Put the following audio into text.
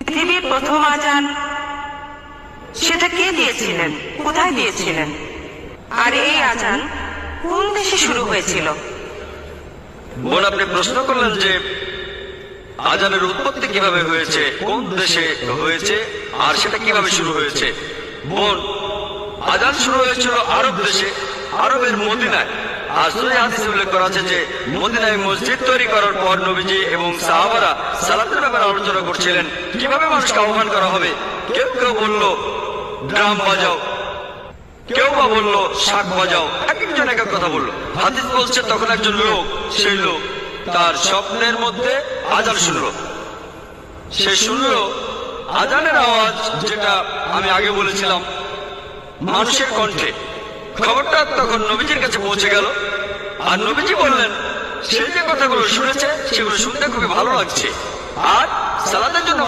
পৃথিবীর প্রথম আজান সেটা কে দিয়েছিলেন, কোথায় দিয়েছিলেন? আর এই আজান কোন দেশে শুরু হয়েছিল? বোন, আপনি প্রশ্ন করলেন যে আজানের উৎপত্তি কিভাবে হয়েছে, কোন দেশে হয়েছে, আর সেটা কিভাবে শুরু হয়েছে। বোন, আজান শুরু হয়েছিল আরব দেশে, আরবের মদিনায়। আর সহিহ হাদিসে উল্লেখ করা আছে যে মদিনায় মসজিদ তৈরি করার পর নবীজি এবং সাহাবারা সালাতের ব্যাপারে আলোচনা করছিলেন, কিভাবে মানুষকে আহ্বান করা হবে। কেউ কেউ বলল ড্রাম বাজাও, কেউ বা বললো শাক বাজাও, এক একজন এক এক কথা বললো। হাদিস বলছে তখন একজন লোক, সেই লোক তার স্বপ্নের মধ্যে আজান শুনলো। সে শুনলো আজানের আওয়াজ, যেটা আমি আগে বলেছিলাম মানুষের কণ্ঠে। খবরটা তখন নবীজির কাছে পৌঁছে গেল, আর নবীজি বললেন সে যে কথাগুলো শুনেছে সেগুলো শুনতে খুবই ভালো লাগছে, আর সালাতের জন্য